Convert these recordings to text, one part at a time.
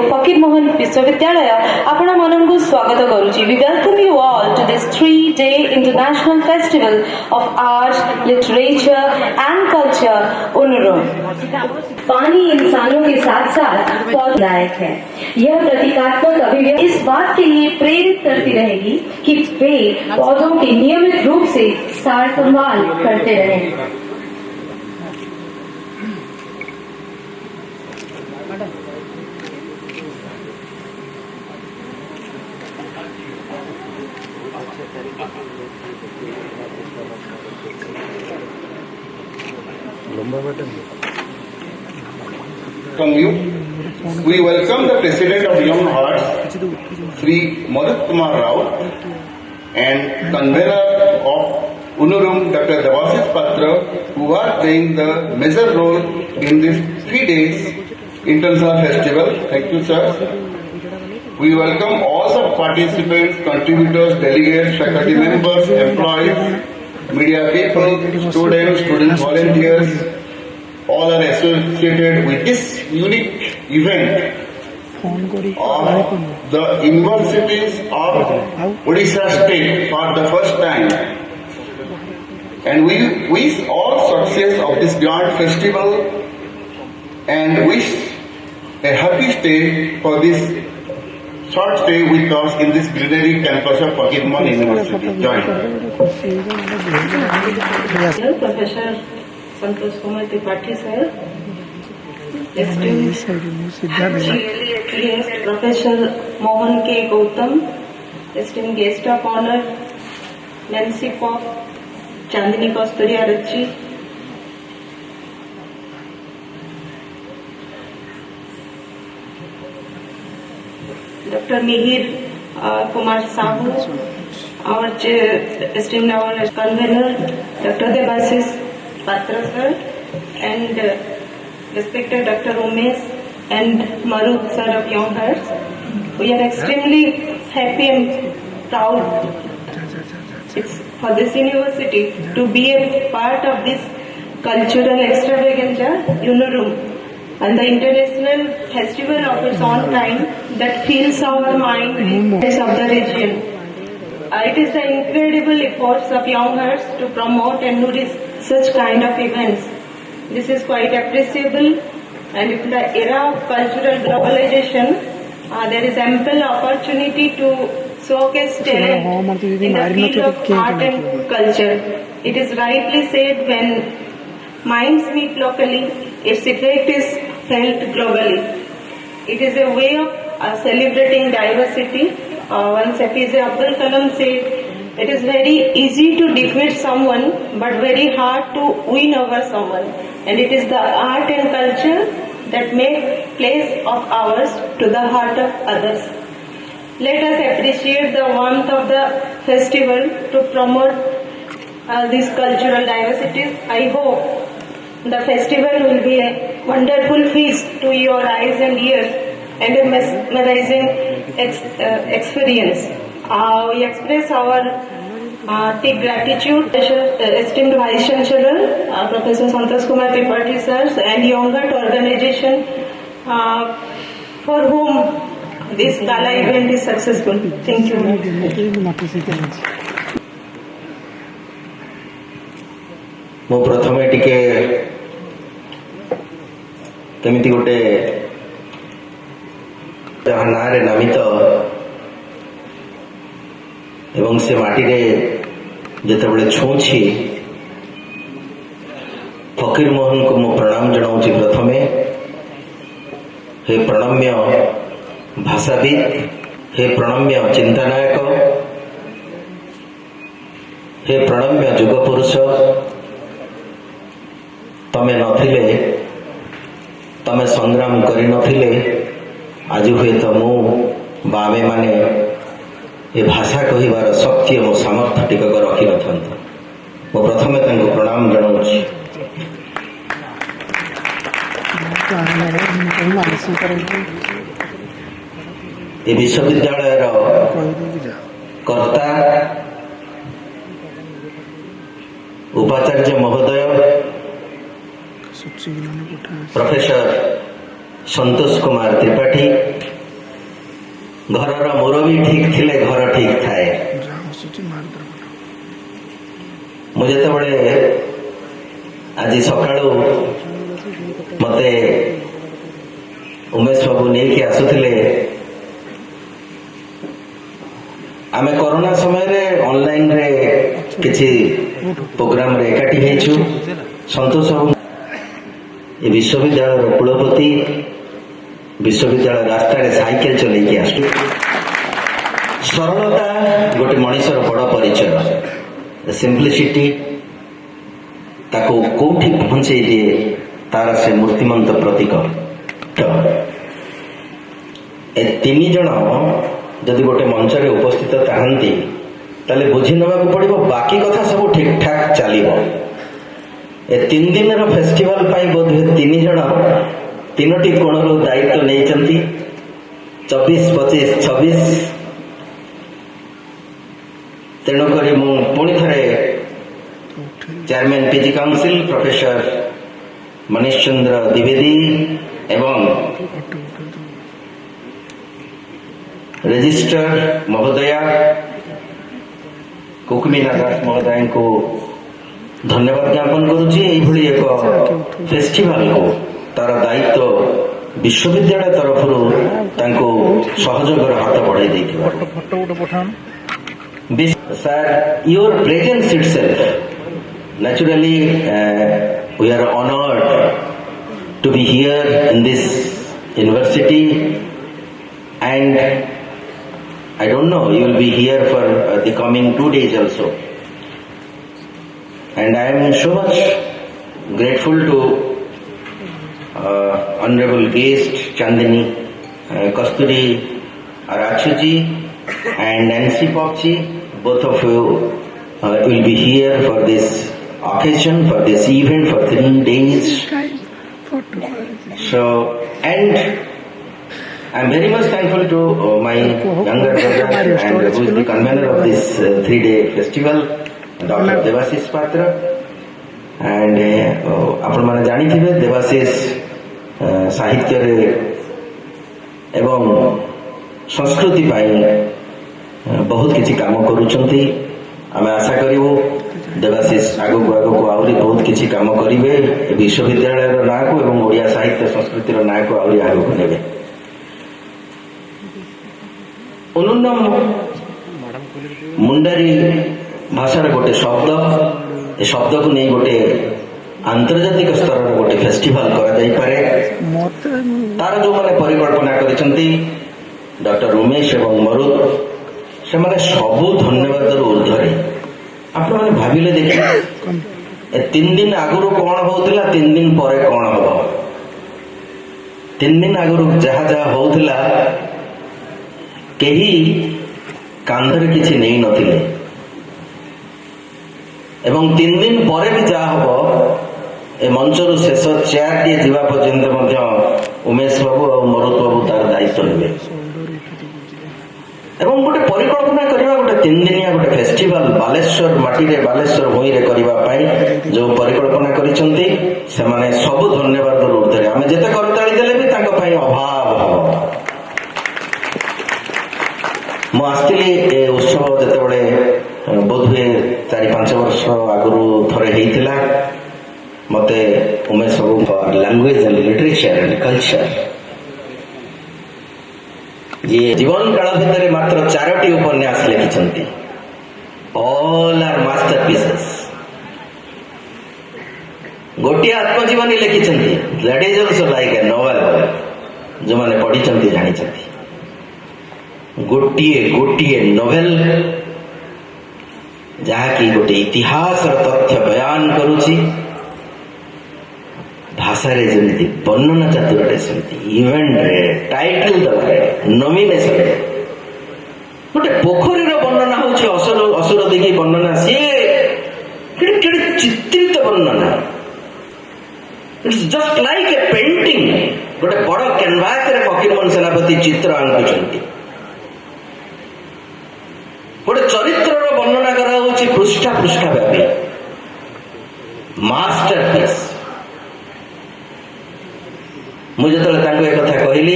Fakir Mohan विश्वविद्यालय आपण मनंगु स्वागत करूची. We welcome you all to this 3-day international festival of art, literature and culture, UNURUM. पानी इंसानों के साथ साथ पौधदायक है. यह प्रतीकात्मक अभिव्यक्ति इस बात के लिए प्रेरित करती रहेगी कि वे पौधों के नियमित रूप से सार संभाल करते रहें. From you, we welcome the President of Young Hearts, Sri Madhu Kumar Rao, and convener of UNURUM, Dr. Devashish Patra, who are playing the major role in this 3 days international festival. Thank you, sir. We welcome all the participants, contributors, delegates, faculty members, employees, media people, student volunteers. All are associated with this unique event of the universities of Odisha state for the first time. And we wish all success of this grand festival and wish a happy stay for this short stay with us in this greenery campus of Fakir Mohan University. Join. Professor Santosh Kumar Tripathi sir, professor Mohan K Gautam, esteemed guest of honor Nancy Pop, Chandni Kasturia Rachchi, doctor Mihir Kumar Sahu, our esteemed our convener Dr. Devashish Patra sir, and respected Dr. Umesh and Marut sir of Young Hearts. We are extremely happy and proud for this university to be a part of this cultural extravaganza, UNURUM, and the international festival of its own kind that fills our mind of the region. It is the incredible efforts of Young Hearts to promote and nourish such kind of events. This is quite appreciable, and in the era of cultural globalization, there is ample opportunity to showcase talent in the field of art and culture. It is rightly said, when minds meet locally, its effect is felt globally. It is a way of celebrating diversity. Once APJ Abdul Kalam said, it is very easy to defeat someone, but very hard to win over someone. And it is the art and culture that make place of ours to the heart of others. Let us appreciate the warmth of the festival to promote these cultural diversities. I hope the festival will be a wonderful feast to your eyes and ears and a mesmerizing experience. We express our deep gratitude, esteemed Vice Chancellor, Professor Santosh Kumar Tripathi sir, and Young Heart organization, for whom this gala event is successful. Thank you. ମୁଁ ପ୍ରଥମେ ଟିକେ କେମିତି ଗୋଟେ ଯାହା ନାଁରେ ନାମିତ ଏବଂ ସେ ମାଟିରେ ଯେତେବେଳେ ଛୁଉଁଛି ଫକୀର ମୋହନଙ୍କୁ ମୁଁ ପ୍ରଣାମ ଜଣାଉଛି। ପ୍ରଥମେ ହେ ପ୍ରଣମ୍ୟ ଭାଷାବିତ୍, ହେ ପ୍ରଣମ୍ୟ ଚିନ୍ତାନାୟକ, ହେ ପ୍ରଣମ୍ୟ ଯୁଗ ପୁରୁଷ, ତମେ ନଥିଲେ, ତମେ ସଂଗ୍ରାମ କରିନଥିଲେ ଆଜି ହୁଏତ ମୁଁ ବା ଆମେମାନେ ଏ ଭାଷା କହିବାର ଶକ୍ତି ଏବଂ ସାମର୍ଥ୍ୟ ଟିକକ ରଖିନଥାନ୍ତୁ। ମୁଁ ପ୍ରଥମେ ତାଙ୍କୁ ପ୍ରଣାମ ଜଣାଉଛି। ଏ ବିଶ୍ୱବିଦ୍ୟାଳୟର କର୍ତ୍ତା ଉପାଚାର୍ଯ୍ୟ ମହୋଦୟ ପ୍ରଫେସର ସନ୍ତୋଷ କୁମାର ତ୍ରିପାଠୀ, ଘରର ମୁରବୀ ଠିକ୍ ଥିଲେ ଘର ଠିକ୍ ଥାଏ। ମୁଁ ଯେତେବେଳେ ଆଜି ସକାଳୁ ମତେ ଉମେଶ ବାବୁ ନେଇକି ଆସୁଥିଲେ, ଆମେ କରୋନା ସମୟରେ ଅନଲାଇନରେ କିଛି ପ୍ରୋଗ୍ରାମରେ ଏକାଠି ହେଇଛୁ। ସନ୍ତୋଷ ବାବୁ ଏ ବିଶ୍ୱବିଦ୍ୟାଳୟର କୁଳପତି, ବିଶ୍ୱବିଦ୍ୟାଳୟ ରାସ୍ତାରେ ସାଇକେଲ ଚଲେଇକି ଆସୁ। ସରଳତା ଗୋଟେ ମଣିଷର ବଡ଼ ପରିଚୟ ସିମ୍ପ୍ଲିସିଟି ତାକୁ କୋଉଠି ପହଞ୍ଚେଇ ଦିଏ ତାର ସେ ମୂର୍ତ୍ତିମନ୍ତ ପ୍ରତୀକ। ଏ ତିନି ଜଣ ଯଦି ଗୋଟେ ମଞ୍ଚରେ ଉପସ୍ଥିତ ଥାନ୍ତି ତାହେଲେ ବୁଝି ନେବାକୁ ପଡ଼ିବ ବାକି କଥା ସବୁ ଠିକ୍ ଠାକ୍ ଚାଲିବ। ଏ 3 ଦିନର ଫେଷ୍ଟିଭାଲ ପାଇଁ ବୋଧହୁଏ 3 ଜଣ 3ଟି କୋଣରୁ ଦାୟିତ୍ୱ ନେଇଛନ୍ତି। 24, 25, 26। ତେଣୁକରି ମୁଁ ପୁଣି ଥରେ chairman PG council professor Manish Chandra ଦ୍ୱିବେଦୀ ଏବଂ ରେଜିଷ୍ଟ୍ରାର ମହୋଦୟା କୁକୁମିନା ଦାସ ମହୋଦୟଙ୍କୁ ଧନ୍ୟବାଦ ଜ୍ଞାପନ କରୁଛି। ଏଇଭଳି ଏକ ଫେଷ୍ଟିଭାଲକୁ ତାର ଦାୟିତ୍ୱ ବିଶ୍ୱବିଦ୍ୟାଳୟ ତରଫରୁ ତାଙ୍କୁ ସହଯୋଗର ହାତ ବଢ଼ାଇ ଦେଇଥିବା। Sir, your presence itself, naturally we are honored to be here in this university, and I don't know, you will be here for the coming 2 days also. And I am so much grateful to Honorable guest Chandini Kasturi Arachuji and Nancy Popchi. Both of you will be here for this occasion, for this event, for 3 days. So, and I am very much thankful to my younger brother and who is the convener of this 3-day festival, Dr. Devasis Patra. And ଆପଣ ମାନେ ଜାଣିଥିବେ ଦେବାଶିଷ ସାହିତ୍ୟରେ ଏବଂ ସଂସ୍କୃତି ପାଇଁ ବହୁତ କିଛି କାମ କରୁଛନ୍ତି। ଆମେ ଆଶା କରିବୁ ଦେବାଶିଷ ଆଗକୁ ଆଗକୁ ଆହୁରି ବହୁତ କିଛି କାମ କରିବେ, ବିଶ୍ୱବିଦ୍ୟାଳୟର ନାଁକୁ ଏବଂ ଓଡ଼ିଆ ସାହିତ୍ୟ ସଂସ୍କୃତିର ନାଁକୁ ଆହୁରି ଆଗକୁ ନେବେ। ଅନୁନମ ମୁଣ୍ଡାରୀ ଭାଷାର ଗୋଟେ ଶବ୍ଦ, ଏ ଶବ୍ଦକୁ ନେଇ ଗୋଟେ ଆନ୍ତର୍ଜାତିକ ସ୍ତରର ଗୋଟେ ଫେଷ୍ଟିଭାଲ କରାଯାଇପାରେ। ତାର ଯୋଉମାନେ ପରିକଳ୍ପନା କରିଛନ୍ତି ଡକ୍ଟର ଉମେଶ ଏବଂ ମରୁଦ, ସେମାନେ ସବୁ ଧନ୍ୟବାଦର ଉର୍ଦ୍ଧ୍ୱରେ। ଆପଣମାନେ ଭାବିଲେ ଦେଖି ଏ 3 ଦିନ ଆଗରୁ କଣ ହଉଥିଲା, 3 ଦିନ ପରେ କଣ ହବ। 3 ଦିନ ଆଗରୁ ଯାହା ଯାହା ହଉଥିଲା କେହି କାନ୍ଧରେ କିଛି ନେଇ ନଥିଲେ, ଏବଂ 3 ଦିନ ପରେ ବି ଯାହା ହବ ଏ ମଞ୍ଚରୁ ଶେଷ ଚେୟାରଟିଏ ଯିବା ପର୍ଯ୍ୟନ୍ତ ମଧ୍ୟ ଉମେଶ ବାବୁ ଆଉ ମରୁଦ ବାବୁ ତାର ଦାୟିତ୍ୱ ନେବେ। ଏବଂ ଗୋଟେ ପରିକଳ୍ପନା କରିବା, ଗୋଟେ 3 ଦିନିଆ ଗୋଟେ ଫେଷ୍ଟିଭାଲ ବାଲେଶ୍ୱର ମାଟିରେ ବାଲେଶ୍ୱର ଭୂଇଁରେ କରିବା ପାଇଁ ଯୋଉ ପରିକଳ୍ପନା କରିଛନ୍ତି ସେମାନେ ସବୁ ଧନ୍ୟବାଦର ଉର୍ଦ୍ଧ୍ୱରେ। ଆମେ ଯେତେ କରତାଳି ଦେଲେ ବି ତାଙ୍କ ପାଇଁ ଅଭାବ ହବ। ମୁଁ ଆସିଥିଲି ଏ ଉତ୍ସବ ଯେତେବେଳେ ବୋଧହୁଏ 4-5 ବର୍ଷ ଆଗରୁ ଥରେ ହେଇଥିଲା। ମତେ Umesh Babu language and literature and culture, ଯିଏ ଜୀବନ କାଳ ଭିତରେ ମାତ୍ର 4ଟି ଉପନ୍ୟାସ ଲେଖିଛନ୍ତି, ଅଲ୍ ଆର୍ ମାଷ୍ଟର ପିସେସ୍। ଗୋଟିଏ ଆତ୍ମଜୀବନୀ ଲେଖିଛନ୍ତି, that is also like a novel. ଯୋଉମାନେ ପଢିଛନ୍ତି ଜାଣିଛନ୍ତି, ଗୋଟିଏ ନୋଭେଲ ଯାହାକି ଗୋଟେ ଇତିହାସର ତଥ୍ୟ ବୟାନ କରୁଛି। ଭାଷାରେ ଯେମିତି ବର୍ଣ୍ଣନା ଚାତୁରଟେ ସେମିତି ଇଭେଣ୍ଟରେ ଟାଇଟଲ ଦେବାରେ ନୋମିନେସନ। ଗୋଟେ ପୋଖରୀର ବର୍ଣ୍ଣନା ହଉଛି ଅସୁର ଦେଖି ବର୍ଣ୍ଣନା, ସିଏ ଚିତ୍ରିତ ବର୍ଣ୍ଣନା। It's just like a painting. ଗୋଟେ ବଡ କ୍ୟାନଭାସରେ ଫକୀର ମୋହନ ସେନାପତି ଚିତ୍ର ଆଙ୍କୁଛନ୍ତି। ଗୋଟେ ଚରିତ୍ରର ବର୍ଣ୍ଣନା କରାଯାଉଛି ପୃଷ୍ଠା ବ୍ୟାପୀ। Master piece. ମୁଁ ଯେତେବେଳେ ତାଙ୍କୁ ଏ କଥା କହିଲି,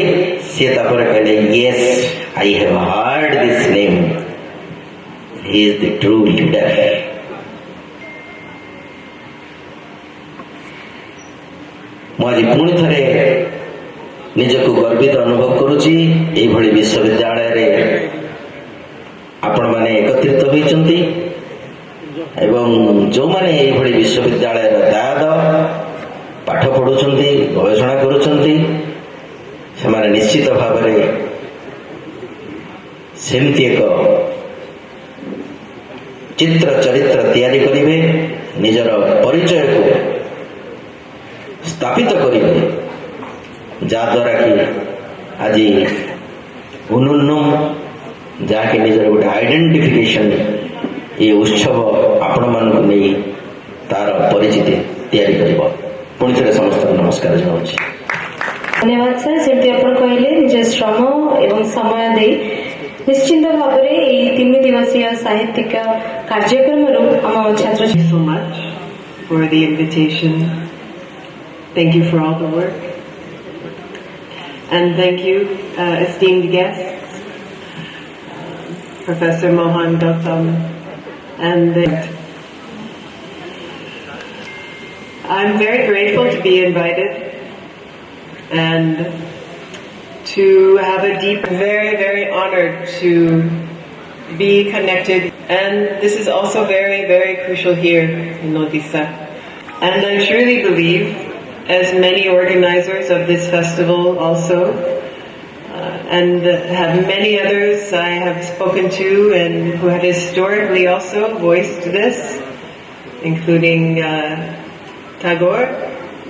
ସିଏ ତାପରେ କହିଲେ, Yes I have hard this name, Hi is the true leader. ମୁଁ ଆଜି ପୁଣି ଥରେ ନିଜକୁ ଗର୍ବିତ ଅନୁଭବ କରୁଛି। ଏଇଭଳି ବିଶ୍ୱବିଦ୍ୟାଳୟରେ ଆପଣମାନେ ଏକତ୍ରିତ ହୋଇଛନ୍ତି ଏବଂ ଯେଉଁମାନେ ଏଇଭଳି ବିଶ୍ୱବିଦ୍ୟାଳୟର ଦାୟାଦ, ପାଠ ପଢୁଛନ୍ତି, ଗବେଷଣା କରୁଛନ୍ତି, ସେମାନେ ନିଶ୍ଚିତ ଭାବରେ ସେମିତି ଏକ चित्र चरित्र तैयारी करिवे निजर परिचय को स्थापित करिवे जहाद्वारा कि आज उनुरुम जहाँकि निजर गोटे आइडेंटिफिकेशन ये उत्सव आपण मान नहीं तार परिचिति तैयारी करिबो। पुणी थे समस्त नमस्कार जनाऊँ। धन्यवाद सर। जमी आप कहले निज श्रम एवं समय दे निश्चिंत भाव में 3 दिवसीय साहित्यिक कार्यक्रम आम छात्र so much for the invitation. Thank you for all the work. And thank you, esteemed guests, Professor Mohan Gautam, and I'm very grateful to be invited and to have a deep, very honored to be connected. And this is also very crucial here in Odisha. And I truly believe, as many organizers of this festival also, and have many others I have spoken to and who have historically also voiced this, including Tagore,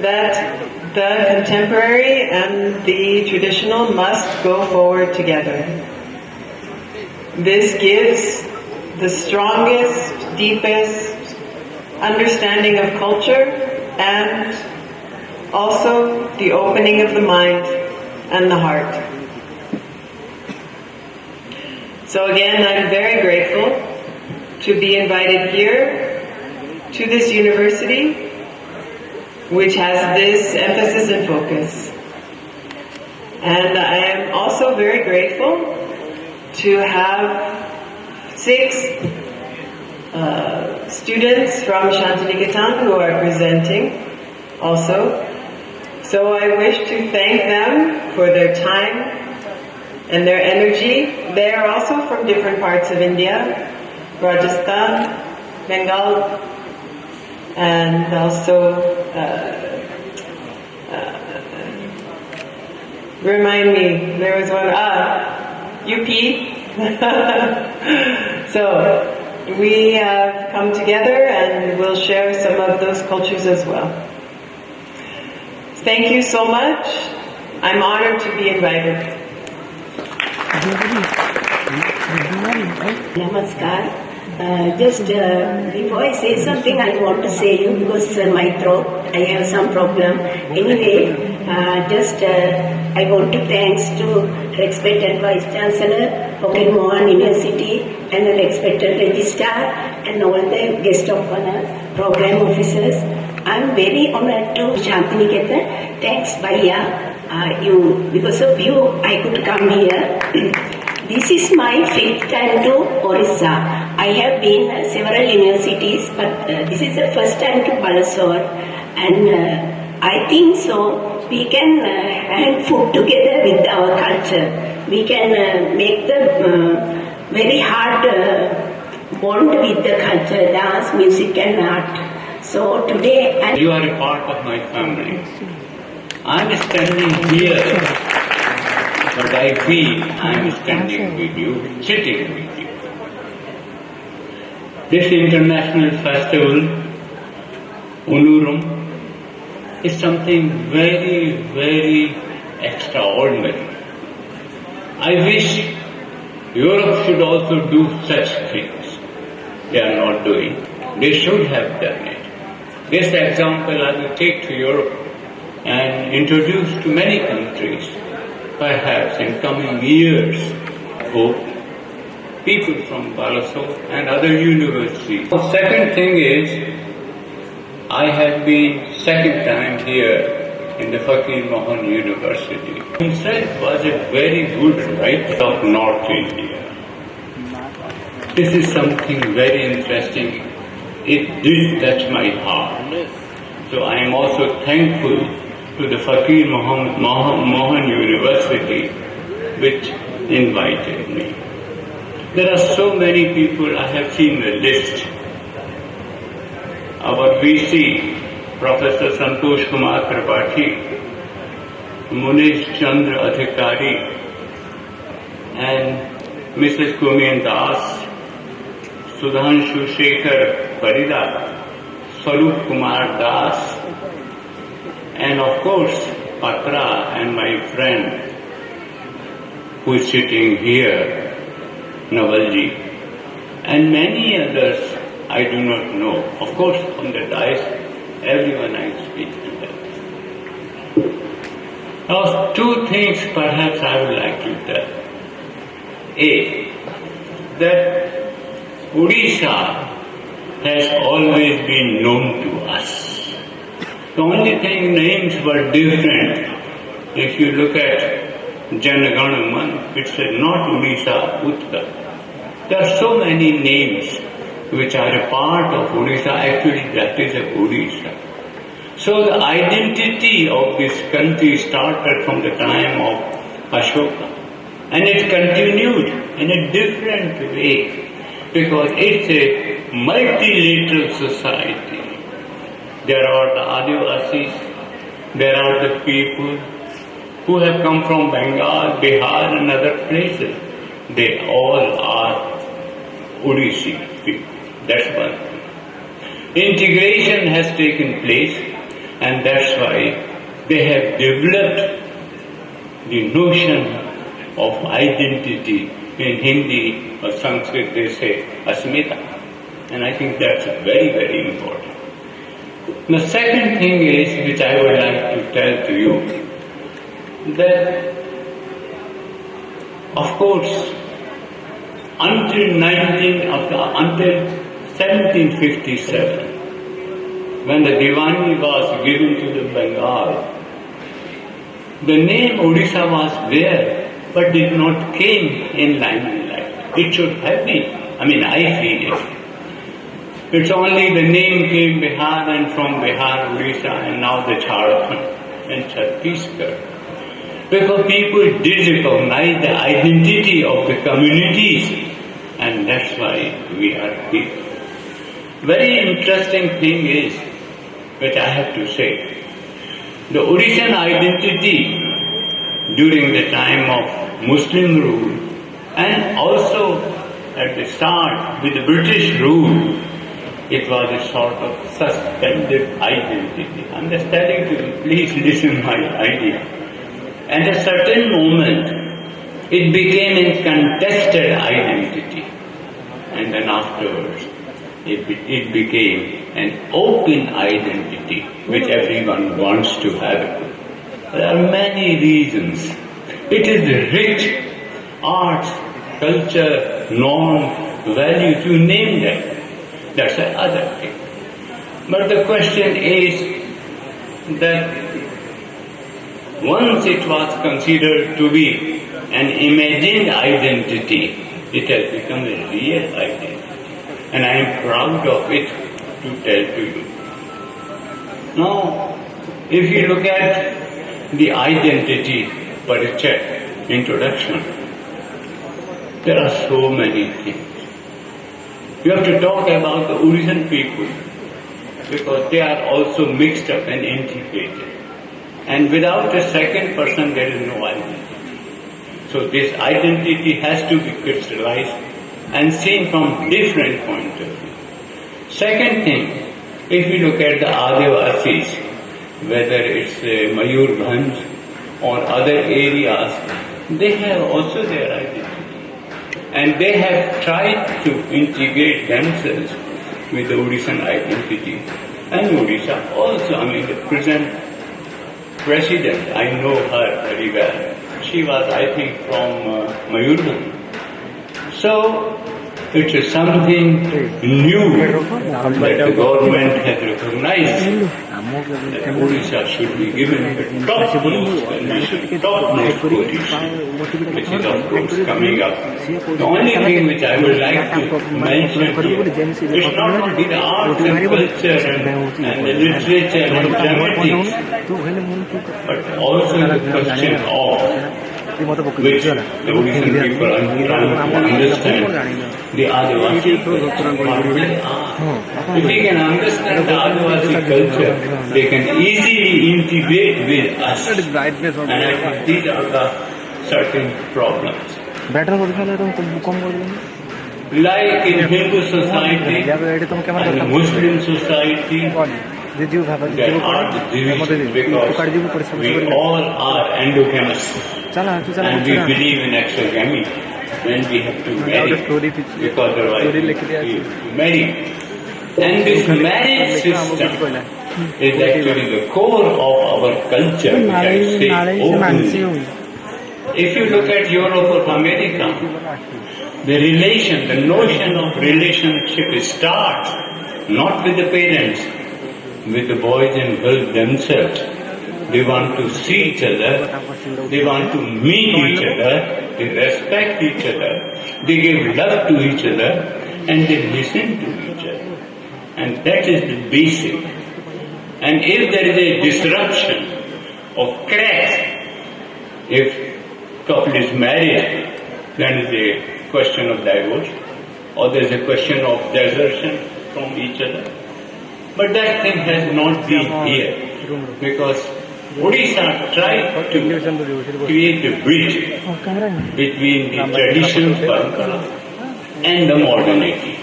that the contemporary and the traditional must go forward together. This gives the strongest, deepest understanding of culture and also the opening of the mind and the heart. So again, I'm very grateful to be invited here to this university, which has this emphasis and focus. And I am also very grateful to have 6 students from Shantiniketan who are presenting also. So I wish to thank them for their time and their energy. They are also from different parts of India, Rajasthan, Bengal, and also remind me, there was one, UP. So we have come together and we'll share some of those cultures as well. Thank you so much. I'm honored to be invited. Namaskar. Just before I say something, I want to say you because my throat, I have some problem. Anyway, I want to thanks to respected Vice Chancellor, Fakir Mohan University, and the respected Registrar, and all the guest of honor, program officers. I'm very honored to Shantiniketan. Thanks, Bhaiya. Because of you, I could come here. This is my 5th time to Orissa. I have been several universities, but this is the first time to Balasore, and I think so we can hand food together with our culture. We can make the very hard bond with the culture, dance, music and art. So today you are a part of my family. I am standing here, but I feel I am standing with you, sitting with you. This international festival, UNURUM, is something very extraordinary. I wish Europe should also do such things. They are not doing. They should have done it. This example I will take to Europe and introduce to many countries. Perhaps in coming years, hope people from Balasore and other universities. The second thing is, I have been second time here in the Fakir Mohan University. Himself was a very good writer of North India. This is something very interesting. It did touch my heart. So I am also thankful to the Fakir Mohan University which invited me. There are so many people, I have seen the list. Our VC, Professor Santosh Kumar Tripathi, Munish Chandra Adhikari, and Mrs. Kumian Das, Sudhanshu Shekhar Parida, Swarup Kumar Das, and of course Patra and my friend who is sitting here, Navalji, and many others I do not know. Of course, on the dais, everyone I speak to them. Now, two things perhaps I would like to tell. A, that Odisha has always been known to us. The only thing, names were different. If you look at Jana Gana Man, it said not Odisha, Uttar. There are so many names which are a part of Odisha. Actually, that is a Odisha. So the identity of this country started from the time of Ashoka, and it continued in a different way because it's a multilateral society. There are the Adivasis, there are the people who have come from Bengal, Bihar and other places. They all are Odissi people. That's one thing. Integration has taken place, and that's why they have developed the notion of identity. In Hindi or Sanskrit they say asmita, and I think that's very, very important. The second thing is, which I would like to tell to you, that of course until 1757, when the Diwani was given to the Bengal, the name Odisha was there, but did not came in limelight. It should have been. I mean, I feel it. It's only the name came Bihar, and from Bihar, Odisha, and now the Jharkhand and Chhattisgarh. Because people did recognize the identity of the communities, and that's why we are here. Very interesting thing is, which I have to say, the Odishan identity during the time of Muslim rule and also at the start with the British rule, it was a sort of suspended identity. I'm just telling you, please listen my idea. At a certain moment, it became a contested identity, and then afterwards, it became an open identity which everyone wants to have. There are many reasons. It is rich, arts, culture, norm, values, you name them. That's the other thing. But the question is that once it was considered to be an imagined identity, it has become a real identity. And I am proud of it to tell to you. Now, if you look at the identity Parichay, introduction, there are so many things. You have to talk about the Odishan people because they are also mixed up and integrated. And without a second person, there is no identity. So this identity has to be crystallized and seen from different points of view. Second thing, if we look at the Adivasis, whether it's Mayurbhanj or other areas, they have also their identity. And they have tried to integrate themselves with the Odishan identity. And Odisha also, I mean, the present president, I know her very well. She was, I think, from Mayurbhanj. So, it is something new that the government has recognized that Odisha should be given the topmost position, which is of course coming up. The only thing which I would like to mention here is not only the arts and culture and the literature and dramatics, but also the question of which the Odishan people are trying to understand the Adivasi culture, what they are. If they can understand the Adivasi culture, they can easily integrate with us. And I think these are the certain problems. like in Hindu society and Muslim society, there are the divisions because we all are endogamous and we believe in exogamy when we have to marry because otherwise we marry. And this marriage system is actually the core of our culture, which I say openly. If you look at Europe or America, the notion of relationship starts not with the parents, with the boys and girls themselves. They want to see each other, they want to meet each other, they respect each other, they give love to each other, and they listen to each other. And that is the basic. And if there is a disruption of cracks, if couple is married, then it is a question of divorce, or there is a question of desertion from each other. But that thing has not been here, because Odisha tried to create a bridge between the traditional parampara and the modernity.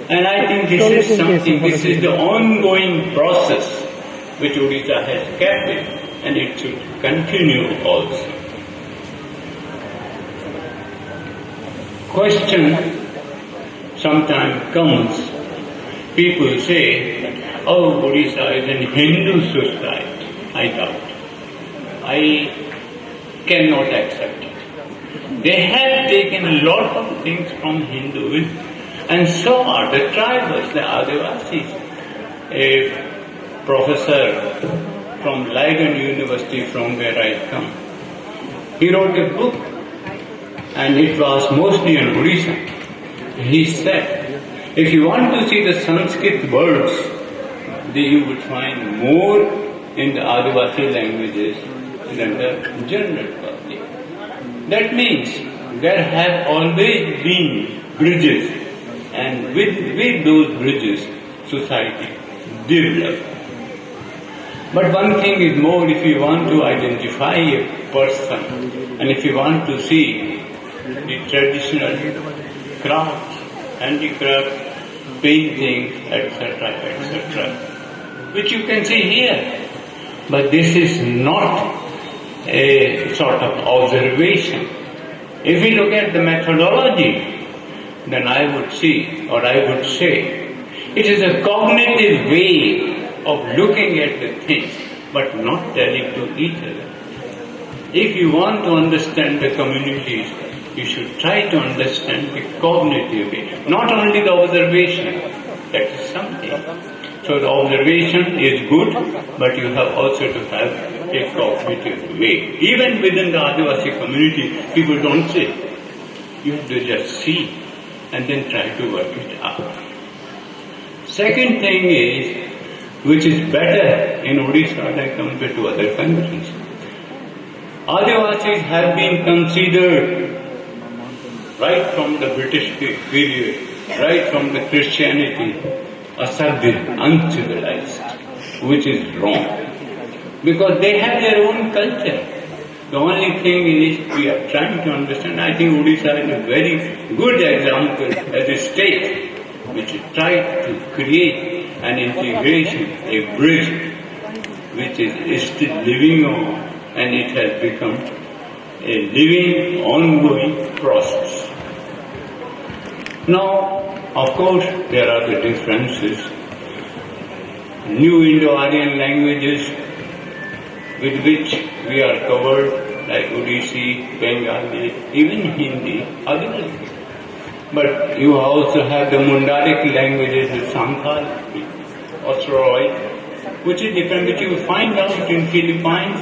And I think this is the ongoing process which Odisha has kept it, and it should continue also. Question sometimes comes, people say, oh, Odisha is a Hindu society. I doubt. I cannot accept it. They have taken a lot of things from Hinduism, and so are the tribals, the Adivasis. A professor from Leiden University, from where I come, he wrote a book, and it was mostly in Odisha. He said, if you want to see the Sanskrit words, then you would find more in the Adivasi languages than the general public. That means there have always been bridges, and with those bridges, society developed. But one thing is more, if you want to identify a person, and if you want to see the traditional crafts, handicrafts, paintings, etc., etc., which you can see here. But this is not a sort of observation. If we look at the methodology, then I would see, or I would say, it is a cognitive way of looking at the things, but not telling to each other. If you want to understand the communities, you should try to understand the cognitive way, not only the observation. That is something. So the observation is good, but you have also to have a cognitive way. Even within the Adivasi community, people don't say. You have to just see and then try to work it out. Second thing is, which is better in Odisha than compared to other countries. Adivasis have been considered right from the British period, right from the Christianity, asabdha, uncivilized, which is wrong. Because they have their own culture. The only thing is we are trying to understand. I think Odisha is a very good example as a state which tried to create an integration, a bridge, which is still living on, and it has become a living, ongoing process. Now, of course, there are the differences. New Indo-Aryan languages with which we are covered, like Odissi, Bengali, even Hindi, others. But you also have the Mundaric languages, the Santhal, Australoid, which is different, which you find out in Philippines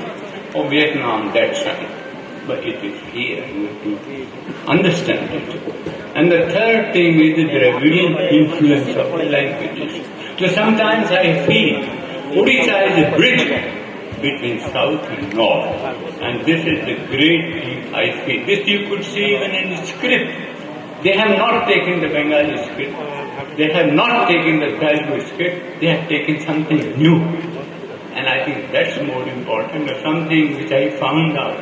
or Vietnam, that side. But it is here, you have to understand it. And the third thing is the Dravidian influence of the languages. So sometimes I feel Odisha is a bridge between south and north. And this is the great thing I feel. This you could see even in the script. They have not taken the Bengali script. They have not taken the Telugu script. They have taken something new. And I think that's more important, or something which I found out.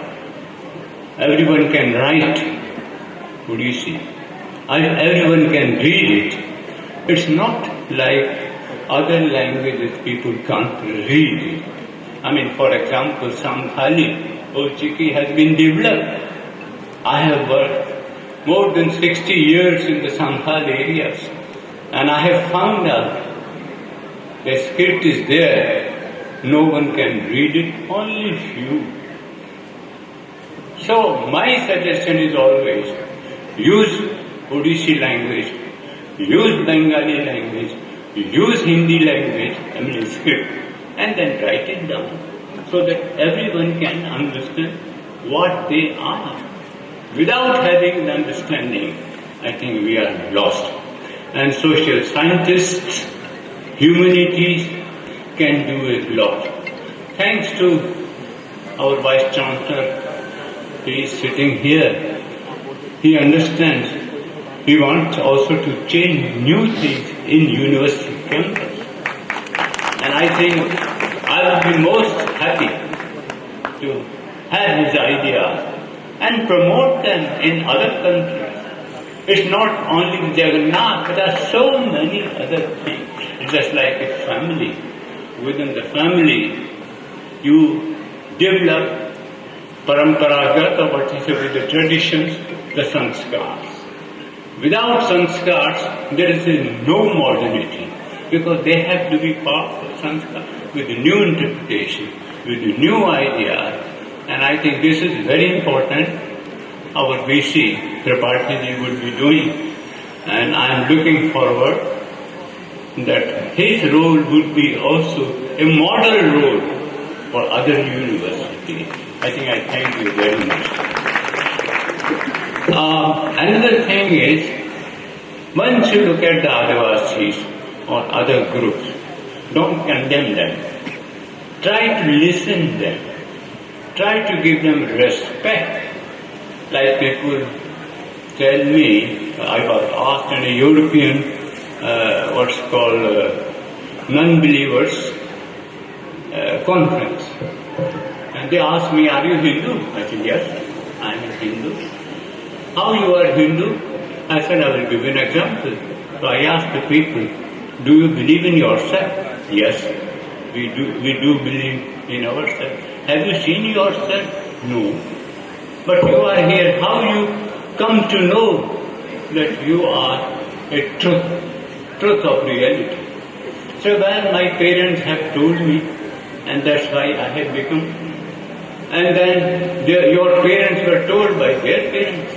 Everyone can write Odissi. everyone can read it. It's not like other languages people can't read it. I mean, for example, Santhali or Chiki has been developed. I have worked more than 60 years in the Santhal areas, and I have found out the script is there. No one can read it, only few. So my suggestion is always use Odissi language, use Bengali language, use Hindi language, I mean script, and then write it down so that everyone can understand what they are. Without having the understanding, I think we are lost. And social scientists, humanities can do a lot. Thanks to our Vice Chancellor, he is sitting here. He understands. He wants also to change new things in university campus. And I think I would be most happy to have his ideas and promote them in other countries. It's not only Jagannath, but there are so many other things. It's just like a family. Within the family, you develop paramparagat, what is with the traditions, the sanskars. Without sanskars, there is no modernity, because they have to be part of sanskar with new interpretation, with new ideas. And I think this is very important. Our VC, Tripathi will be doing, and I am looking forward that his role would be also a model role for other universities. I think I thank you very much. Another thing is, once you look at the Adivasis or other groups, don't condemn them. Try to listen to them. Try to give them respect. Like people tell me, I was asked in a European, what's called non-believers conference. And they asked me, are you Hindu? I said, yes, I am a Hindu. How you are Hindu? I said, I will give you an example. So I asked the people, do you believe in yourself? Yes, we do believe in ourselves. Have you seen yourself? No. But you are here. How you come to know that you are a truth of reality? So when my parents have told me, and that's why I have become. And then your parents were told by their parents,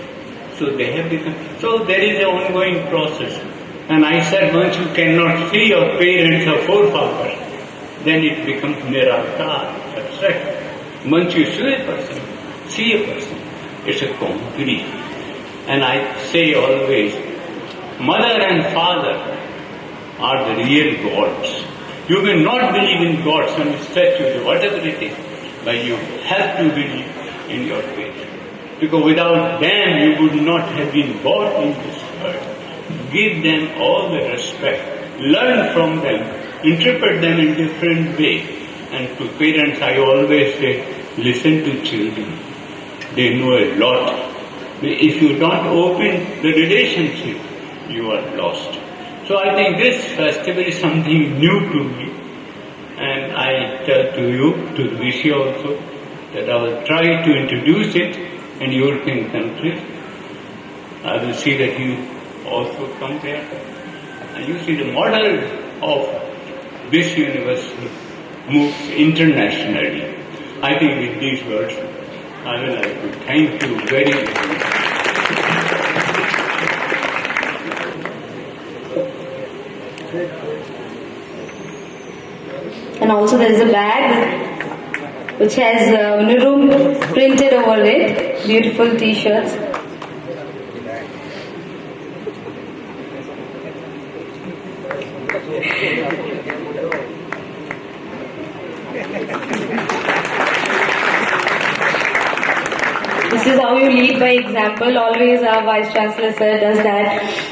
so they have become. So there is an ongoing process. And I said, once you cannot see your parents or forefathers, then it becomes nirakar, abstract. Once you see a person, it's a concrete. And I say always, mother and father are the real gods. You may not believe in God, some statues or whatever it is, but you have to believe in your faith. Because without them, you would not have been born in this world. Give them all the respect. Learn from them. Interpret them in different ways. And to parents, I always say, listen to children. They know a lot. If you don't open the relationship, you are lost. So I think this festival is something new to me. And I tell to you, to the VC also, that I will try to introduce it in European countries. I will see that you also come there. And you see the model of this university moves internationally. I think with these words, I would like to thank you very much. And also there is a bag which has UNURUM printed over it. Beautiful t-shirts. This is how you lead by example. Always our Vice Chancellor sir does that.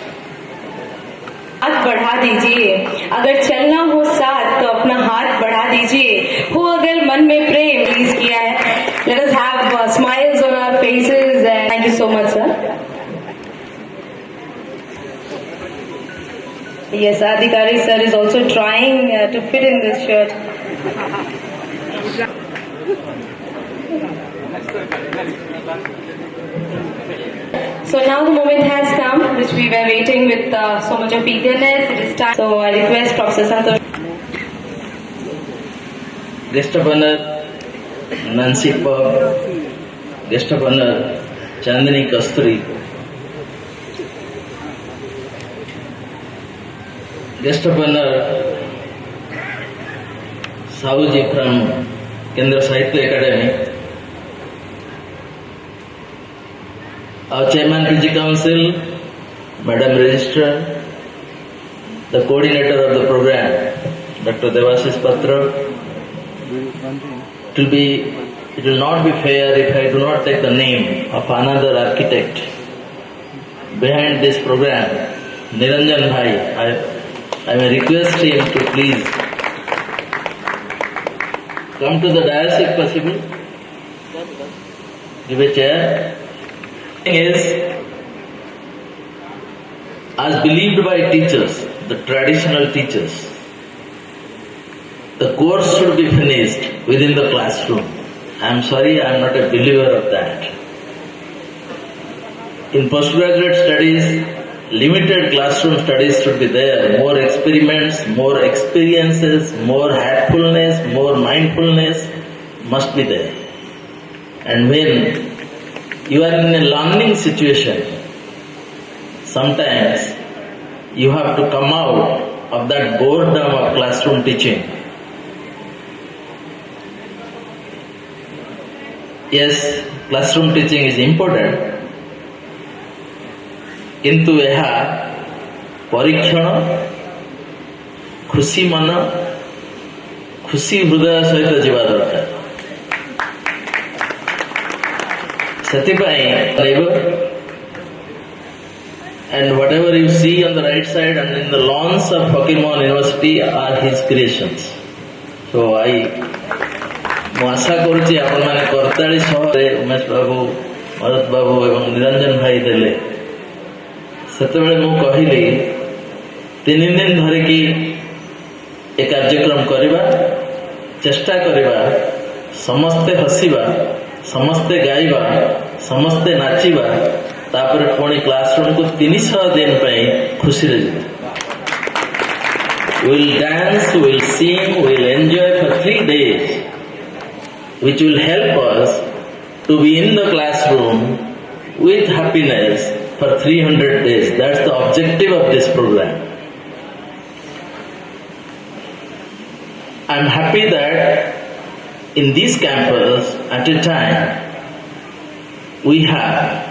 हाथ बढ़ा दीजिए, अगर चलना हो साथ तो अपना हाथ बढ़ा दीजिए, हो अगर मन में प्रेम प्लीज किया है. Let us have smiles on our faces and thank you so much sir. Yes, Adhikari sir is also trying to fit in this shirt. So now the moment has come, which we were waiting with so much of eagerness. It is time. So I request Professor Santosh. Guest of honor Nancy Pub, guest of honor Chandani Kasturi, guest of honor Sahuji from Kendra Sahitya Academy, our Chairman PG Council, Madam Registrar, the coordinator of the program, Dr. Devasis Patra. It will not be fair if I do not take the name of another architect behind this program, Niranjan Bhai. I may request him to please come to the dais if possible. Give a chair. As believed by teachers, the traditional teachers, the course should be finished within the classroom. I am sorry, I am not a believer of that. In postgraduate studies, limited classroom studies should be there. More experiments, more experiences, more heartfulness, more mindfulness must be there. And when you are in a learning situation, sometimes you have to come out of that boredom of classroom teaching. Yes, classroom teaching is important, किंतु यह परीक्षण खुशी मन खुशी हृदय सहित जीवा दरकार and whatever you see on the right side and in the lawns of Fakir Mohan University are his creations. So ମୁଁ ଆଶା କରୁଛି ଆପଣମାନେ କରତାଳି ସହରେ ଉମେଶ ବାବୁ, ଭରତ ବାବୁ ଏବଂ ନିରଞ୍ଜନ ଭାଇ ଦେଲେ, ସେତେବେଳେ ମୁଁ କହିଲି 3 ଦିନ ଧରିକି ଏ କାର୍ଯ୍ୟକ୍ରମ କରିବା, ଚେଷ୍ଟା କରିବା, ସମସ୍ତେ ହସିବା, ସମସ୍ତେ ଗାଇବା, ସମସ୍ତେ ନାଚିବା, ତାପରେ ପୁଣି କ୍ଲାସରୁମକୁ 300 ଦିନ ପାଇଁ ଖୁସିରେ ଯିବା. We'll dance, we'll sing, we'll enjoy for 3 days, which will help us to be in the classroom with happiness for 300 days. That's the objective of this program. I'm happy that in this campus at a time we have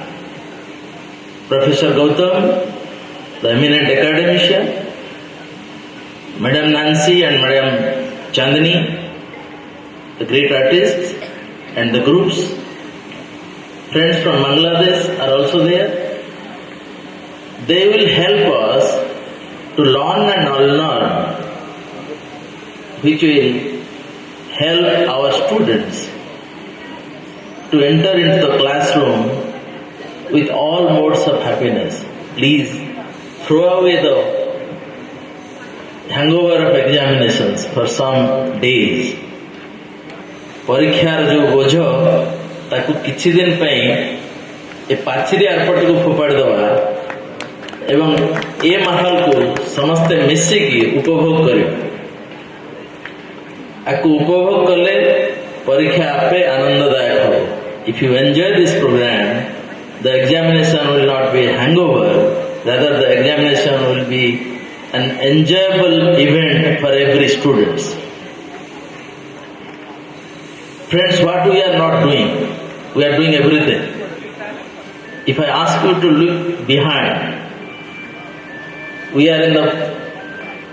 Professor Gautam, the eminent academician, Madam Nancy and Madam Chandani, the great artists, and the groups. Friends from Bangladesh are also there. They will help us to learn and unlearn, which will help our students to enter into the classroom with all modes of happiness. Please throw away the hangover of examinations for some days. परीक्षार जो बोझ ताकू किछि दिन पई ए पाचिरी आरपटको फोपाड़ दवा एवं ए माहौल को समस्त मिसिकी उपभोग करियो. आकू उपभोग कले परीक्षा आपे आनंददायक हो. If you enjoy this program, the examination will not be a hangover, rather the examination will be an enjoyable event for every student. Friends, what we are not doing, we are doing everything. If I ask you to look behind, we are in the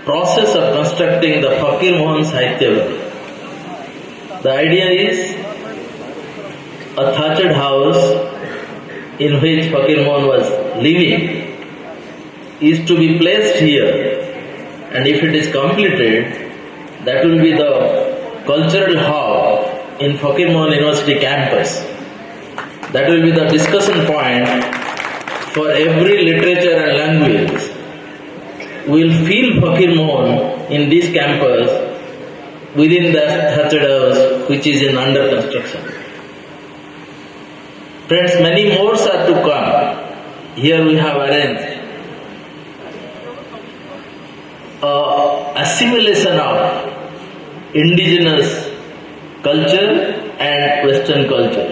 process of constructing the Fakir Mohan Sahitya. The idea is a thatched house in which Fakir Mohan was living is to be placed here, and if it is completed, that will be the cultural hub in Fakir Mohan University campus. That will be the discussion point for every literature and language. will feel Fakir Mohan in this campus within the thatched house which is in under construction. Friends, many more are to come. Here we have arranged a assimilation of indigenous culture and Western culture.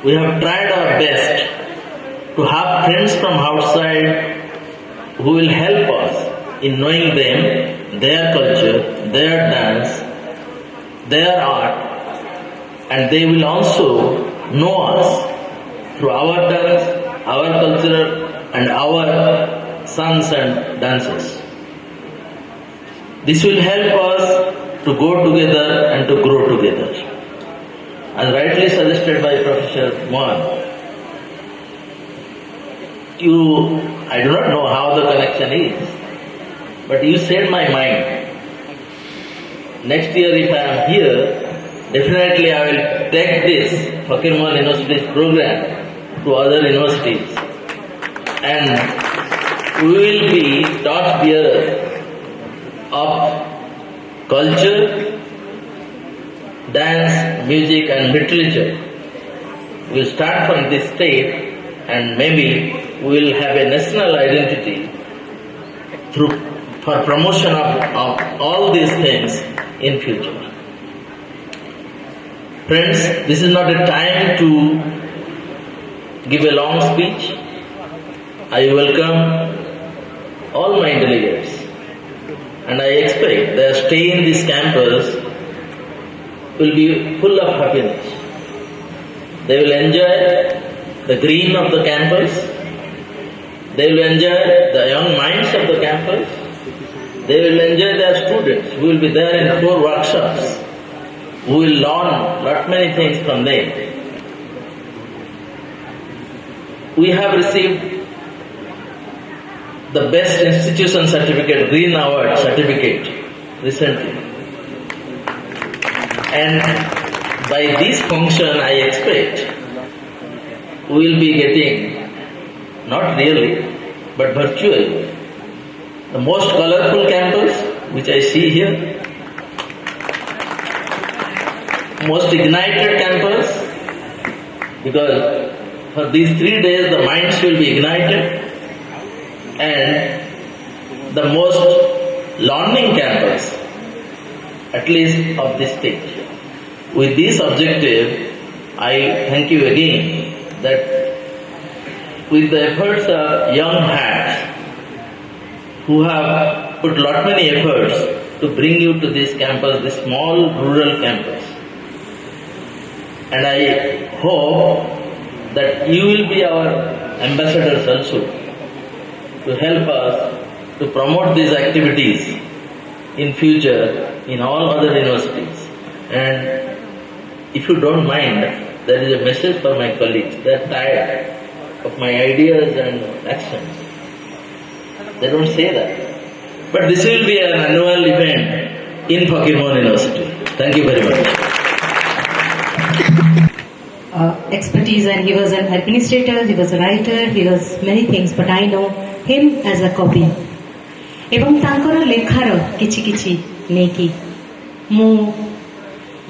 We have tried our best to have friends from outside who will help us in knowing them, their culture, their dance, their art, and they will also know us through our dance, our culture, and our songs and dances. This will help us to go together and to grow together. As rightly suggested by Professor Mohan, I do not know how the connection is, but you set my mind. Next year if I am here, definitely I will take this Fakir Mohan University's program to other universities, and we will be torchbearers of culture, dance, music and literature. We will start from this state and maybe we will have a national identity for promotion of all these things in future. Friends, this is not a time to give a long speech. I welcome all my delegates and I expect their stay in this campus will be full of happiness. They will enjoy the green of the campus. They will enjoy the young minds of the campus. They will enjoy their students who will be there in 4 workshops, who will learn lot many things from them. We have received the best institution certificate, Green Award certificate recently. And by this function I expect we will be getting, not really, but virtually, the most colorful campus which I see here, most ignited campus, because for these 3 days the minds will be ignited, and the most learning campus, at least of this stage. With this objective, I thank you again that with the efforts of young hands who have put lot many efforts to bring you to this campus, this small rural campus. And I hope that you will be our ambassadors also to help us to promote these activities in future in all other universities. And if you don't mind, there is a message for my colleagues. They are tired of my ideas and actions. They don't say that. But this will be an annual event in Fakir Mohan University. Thank you very much. Expertise, and he was an administrator, he was a writer, he was many things, but I know him as a copy. ଏବଂ ତାଙ୍କର ଲେଖାର କିଛି କିଛି ନେଇକି ମୁଁ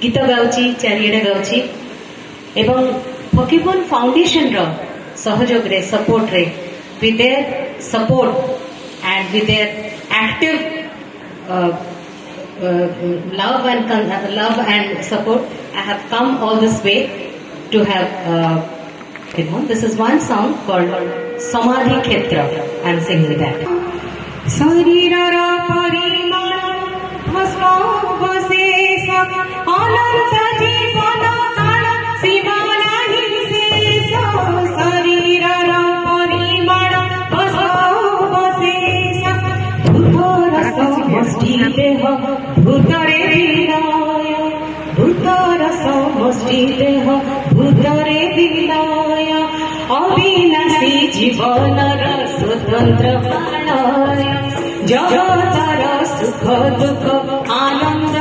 ଗୀତ ଗାଉଛି, ଚାରିଆଡ଼େ ଗାଉଛି ଏବଂ ଫକୀର ମୋହନ ଫାଉଣ୍ଡେସନର ସହଯୋଗରେ, ସପୋର୍ଟରେ, with their support and with their active love and support, I have come all this way to have this is one song called Samadhi Khetra. I am singing that. Sarirara parimana bhasma vasesa ananta jivana kana simana hi sesa. Sarirara parimana bhasma vasesa bhutara samasti deha bhutare vinaya bhutara samasti deha bhutare vinaya अविनाशी जीवनर स्वतंत्र प्राणय जगतर सुख दुख आनंद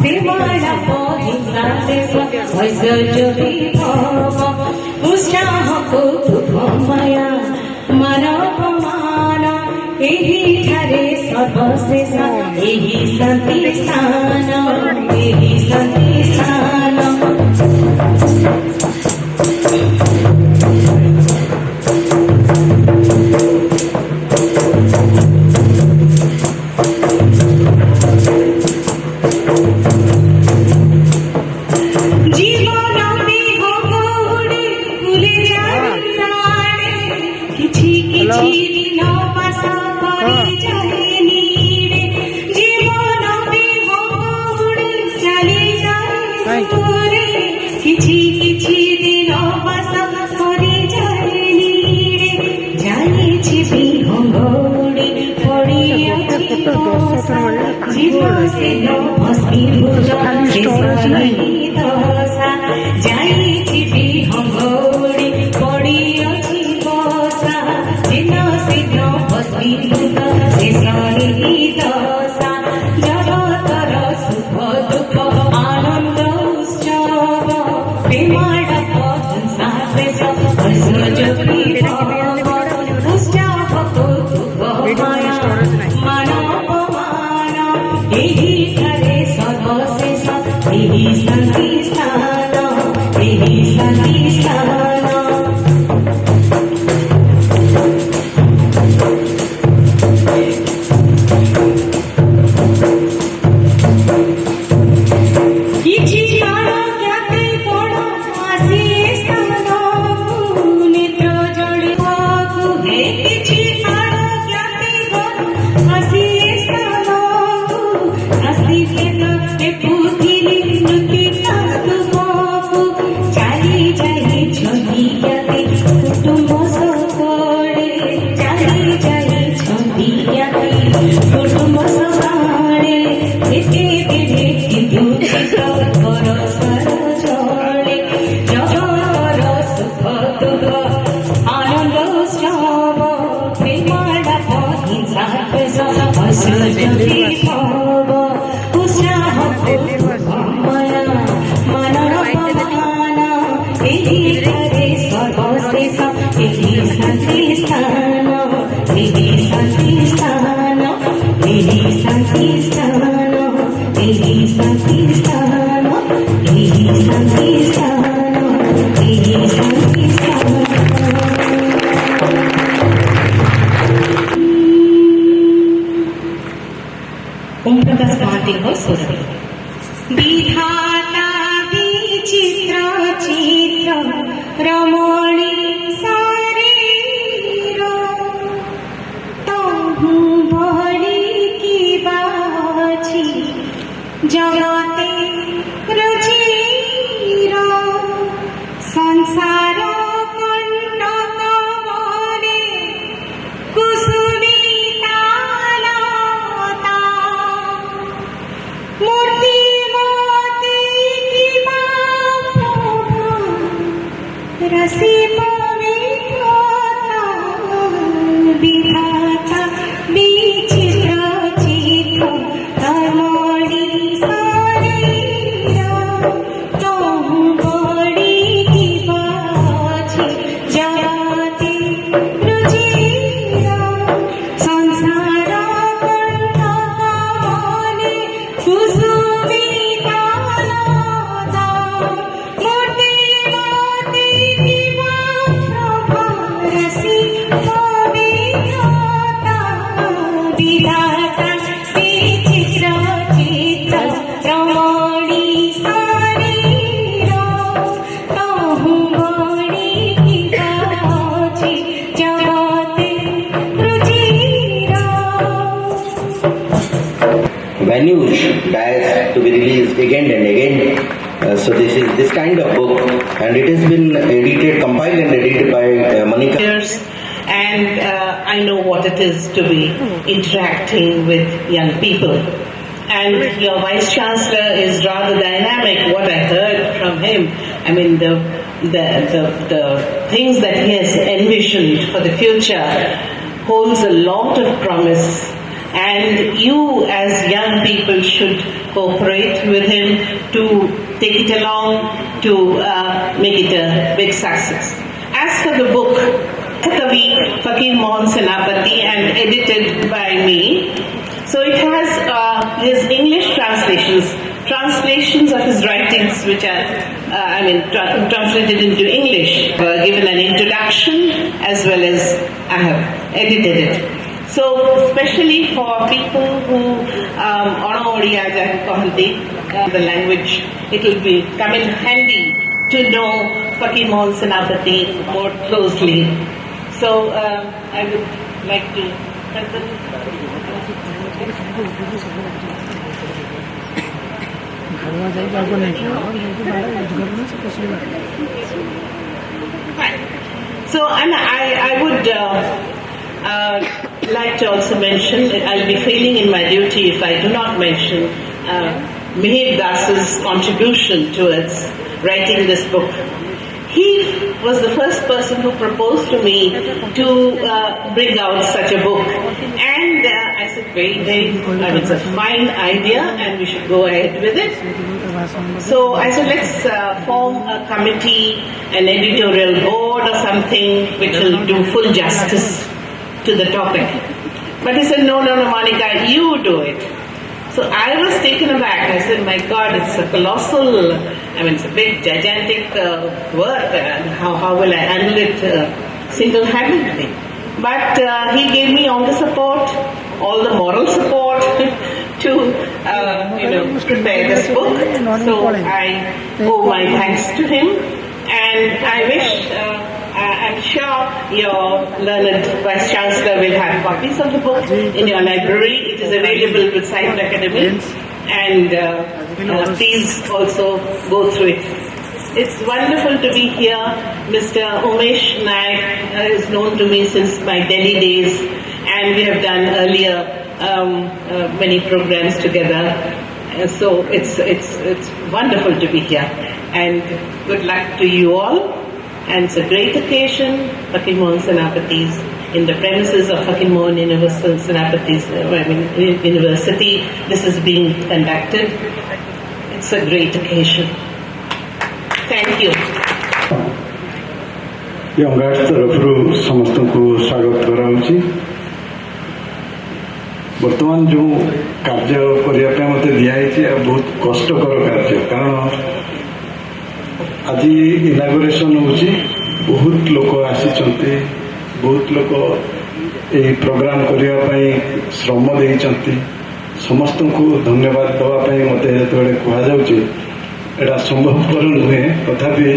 सेवाला पहिंसा देव ऐश्वर्य विभव उत्साह को माया मानव ଏହି ଠାରେ ସର୍ବଶେଷ ଏହି ଶାନ୍ତି ସ୍ଥାନ ଏହି ଶାନ୍ତି ସ୍ଥାନ କିଛି କିଛି ଦିନ ବାସ କରି ଯାଏ ନୀରେ ଜୀବନ ବିହୋଡ଼ି ଚାଲି ଯାଏ ଦୂରେ କିଛି କିଛି ଦିନ ବାସ କରି ଯାଏ ନୀରେ ଯାଇଛି ବିହୋଡ଼ି ପଡ଼ିଅଛି ବସା ଜୀବ ସେନ ଭସ୍ମୀଭୂତ ଶେଷରେ ଦଶା ଯାଇଛି ବିହୋଡ଼ି ପଡ଼ିଅଛି ବସା ଦିନ ଶୀଘ୍ର ଭସ୍ମୀଭୂତ ଶେଷରେ ଦଶା ଜଗତର ସୁଖ ଦୁଃଖ ଆନନ୍ଦ ଉତ୍ସବ ପ୍ରେମାଡ଼ପ ହିଂସା ଦ୍ୱେଷ ଐଶ୍ୱର୍ଯ୍ୟ ବିଭବ ଉତ୍ସାହ କୌତୁକ ମାୟା ମାନବ ମାନ ଏହି ଠାରେ ସର୍ବଶେଷ ଏହି ଶାନ୍ତି ସ୍ଥାନ ଏହି ଶାନ୍ତି ସ୍ଥାନ କିଛି କାଳ ଜ୍ଞାତି ପଡ଼ ଆସି ସ୍ଥାନକୁ ନିଦ୍ର ଜଳିବାକୁ ହେ କିଛି କାଳ ଜ୍ଞାତି ପଡ଼ ଆସି ସ୍ଥାନକୁ ଆସି କେତ ଏ ପୃଥିବୀ ନୃତ୍ୟସ୍ତୁପକୁ ଚାଲି ଯାଇଛନ୍ତି ଜ୍ଞାତି କୁଟୁମ୍ବ ସକଳେ ଚାଲି ଯାଇଛନ୍ତି ଜ୍ଞାତି କୁଟୁମ୍ବ ସକାଳେ ଏତେ ଦିନେ ବିଦ୍ୟୁତ ପରସ୍ପର ଜଳେ ଜଗତର ସୁଖ ଦୁଃଖ ଆନନ୍ଦ ଉତ୍ସବ ପ୍ରେମାଡ଼ପ ହିଂସା ଦ୍ୱେଷ ଐଶ୍ୱର୍ଯ୍ୟ ବିଭବ ଉତ୍ସାହ କୌତୁକ ମାୟା ମାନବମାନ ଏହି ଠାରେ ସର୍ବଶେଷ ଏହି ଶାନ୍ତି ସ୍ଥାନ ଏହି ଶାନ୍ତି ସ୍ଥାନ ଏହି ଶାନ୍ତି ସ୍ଥାନ ଏହି ଶାନ୍ତି ସ୍ଥାନ ଏହି ଶାନ୍ତି ସ୍ଥାନ ଏହି ଶାନ୍ତି ସ୍ଥାନ ओम प्रकाश महांतीଙ୍କ ସ୍ୱରରେ ବିଧାତା ବିଚିତ୍ର ଚିତ୍ର ରମଣୀ ଶରୀର ତହୁ ଭଳି କିବା ଅଛି ଜଗତେ ରୁଚିର ସଂସାର କଣ୍ଟକ ମରେ କୁସୁମିତା ଲତା ମୂର୍ତ୍ତି ମତେ କିବା ପ୍ରଭୁ ରସି ପବିତ୍ରତା ବିଧାତା ବିଚିତ୍ର ଚିତ୍ର ଧର୍ମଣି ଶରୀର ତହୁ ବଳି କିବା ଅଛି ଜଗତେ ରୁଚିର ସଂସାର କଣ୍ଟକ ମନେ କୁସୁମିତା ଲତା ମୂର୍ତ୍ତି ମତେ କିବା ପ୍ରଭା ରସି ପବିତ୍ରତା ବିଧାତା ବିଚିତ୍ର ଚିତ୍ର ରମଣୀ ଶରୀର ତହୁ ବଳି କିବା ଅଛି ଜଗତେ ରୁଚିର venues dies to be released again and again. So this is this kind of book, and it has been edited, compiled and edited by Monica. years, and I know what it is to be interacting with young people. And your Vice Chancellor is rather dynamic. What I heard from him, I mean, the things that he has envisioned for the future holds a lot of promise. And you, as young people, should cooperate with him to take it along to make it a big success. As for the book, Kavi Fakir Mohan Senapati and edited by me. So it has his English translations of his writings, which are, translated into English, given an introduction as well as I have edited it. So, especially for people who the language, it will be come in handy to know Fakir Mohan Senapati more closely. So, I would like to present. So, I would like to also mention, I'll be failing in my duty if I do not mention Mihir Das's contribution towards writing this book. He was the first person who proposed to me to bring out such a book. And I said, it's a fine idea and we should go ahead with it. So I said, let's form a committee, an editorial board or something which will do full justice to the topic. But he said, no, Monica, you do it. So I was taken aback. I said, my God, it's a colossal, it's a big, gigantic work. How will I handle it single-handedly? But he gave me all the support, all the moral support to, prepare this book. So I owe my thanks to him. And I wish, I'm sure your learned Vice Chancellor will have copies of the book in your library. It is available with Cyber Academy. And please also go through it. It's wonderful to be here. Mr. Umesh Naik is known to me since my Delhi days. And we have done earlier many programs together. So it's wonderful to be here. And good luck to you all. And it's a great occasion, Fakir Mohan Senapati's, in the premises of Fakir Mohan Senapati's University. This is being conducted. It's a great occasion. Thank you. यंगार्स तरफ समस्त को स्वागत कराऊँगी बर्तमान जो कार्य करने मत दिखाई बहुत कष्टकर कार्य कारण आज इनागुरेशन होची बहुत लोक आसी बहुत लोक यही प्रोग्राम करने श्रम देती समस्त को धन्यवाद देवाई मत जो कहुच्छे एटा संभवपर नुहे तथापि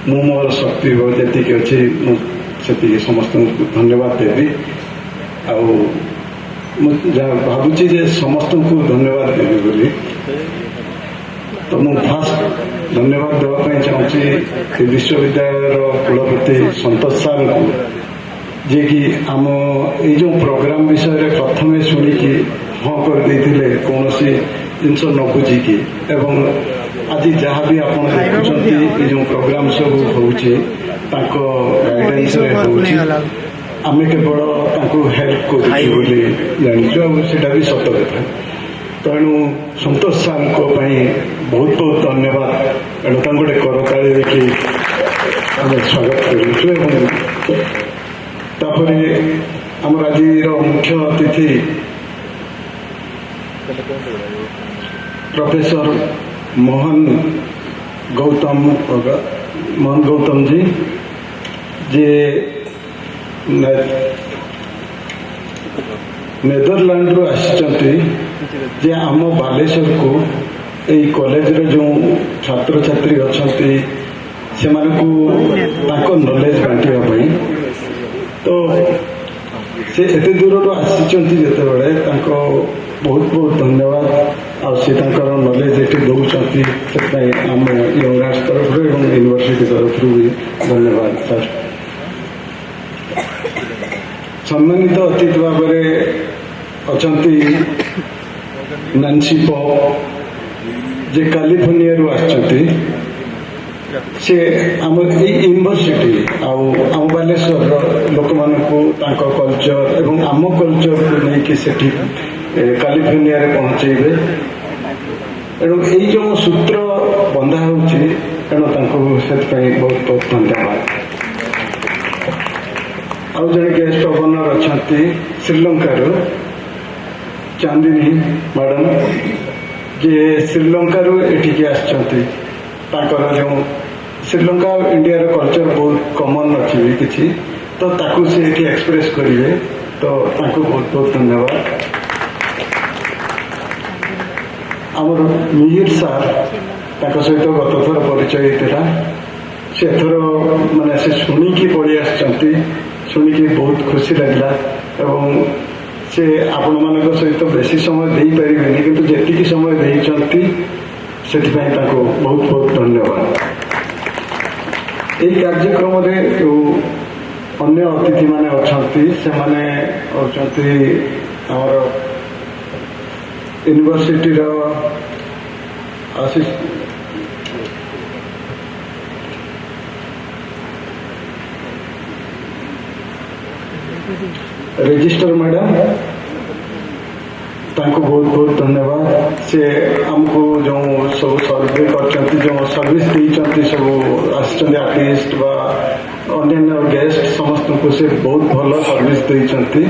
मु मोर शक्ति जी अच्छी मुझे समस्त को धन्यवाद देवी भावुची जे समस्त को धन्यवाद देवी बोली तो मु फास्ट धन्यवाद देवाई चाहूँगी विश्वविद्यालय कुलपति संतोष सार को जे कि आम ये जो प्रोग्राम विषय प्रथम शुणिकी हाँ कर कौन जिनस न बुझिकी एवं आज जहाँ भी आप देखुं जो प्रोग्राम सब गाइडेंस आम केवल हेल्प कर जानी भी सत कथा तेणु संतोष सार को बहुत बहुत धन्यवाद एणु गोटे करताली देखी आम स्वागत कर आमर आज मुख्य अतिथि प्रोफेसर मोहन गौतम जी जे नेदरलैंड रू आसी जे आम बालेश्वर को यही कॉलेज रे जो छात्र छात्री अच्छा से नॉलेज बांटापी तो से एत दूर आसी जिते बड़े बहुत बहुत धन्यवाद आसी नॉलेज ये दौरान से आम यंगार्स तरफ यूनिवर्सिटी तरफ भी धन्यवाद सर सम्मानित अतिथि भाव अच्छा नान्सी पॉप जे कैलिफोर्निया रू आछंती से आम यूनिवर्सिटी आम बालेश्वर लोक मान कल्चर एवं आम कल्चर को लेकिन से कैलिफोर्निया रे पहुंचेबे एवं यही जो सूत्र बंधा होची तेणु बहुत बहुत धन्यवाद आउ जड़े गेस्ट ऑफ ऑनर अच्छा श्रीलंका ଚାନ୍ଦିନୀ ମ୍ୟାଡ଼ାମ ଯେ ଶ୍ରୀଲଙ୍କାରୁ ଏଠିକି ଆସିଛନ୍ତି। ତାଙ୍କର ଯେଉଁ ଶ୍ରୀଲଙ୍କା ଆଉ ଇଣ୍ଡିଆର କଲଚର ବହୁତ କମନ୍ ଅଛି ବି କିଛି, ତ ତାକୁ ସେ ଏଠି ଏକ୍ସପ୍ରେସ୍ କରିବେ, ତ ତାଙ୍କୁ ବହୁତ ବହୁତ ଧନ୍ୟବାଦ। ଆମର ମିହିର ସାର୍, ତାଙ୍କ ସହିତ ଗତ ଥର ପରିଚୟ ହେଇଥିଲା, ସେଥର ମାନେ ସେ ଶୁଣିକି ପଳେଇ ଆସିଛନ୍ତି, ଶୁଣିକି ବହୁତ ଖୁସି ଲାଗିଲା। ଏବଂ ସେ ଆପଣମାନଙ୍କ ସହିତ ବେଶୀ ସମୟ ଦେଇପାରିବେନି, କିନ୍ତୁ ଯେତିକି ସମୟ ଦେଇଛନ୍ତି ସେଥିପାଇଁ ତାଙ୍କୁ ବହୁତ ବହୁତ ଧନ୍ୟବାଦ। ଏହି କାର୍ଯ୍ୟକ୍ରମରେ ଯେଉଁ ଅନ୍ୟ ଅତିଥିମାନେ ଅଛନ୍ତି ସେମାନେ ହେଉଛନ୍ତି ଆମର ୟୁନିଭର୍ସିଟିର ରେଜିଷ୍ଟ୍ରାର ମ୍ୟାଡ଼ାମ, ତାଙ୍କୁ ବହୁତ ବହୁତ ଧନ୍ୟବାଦ। ସେ ଆମକୁ ଯେଉଁ ସବୁ ସର୍ଭେ କରିଛନ୍ତି, ଯେଉଁ ସର୍ଭିସ୍ ଦେଇଛନ୍ତି, ସବୁ ଆସିଛନ୍ତି ଆର୍ଟିଷ୍ଟ ବା ଅନ୍ୟାନ୍ୟ ଗେଷ୍ଟ, ସମସ୍ତଙ୍କୁ ସେ ବହୁତ ଭଲ ସର୍ଭିସ୍ ଦେଇଛନ୍ତି।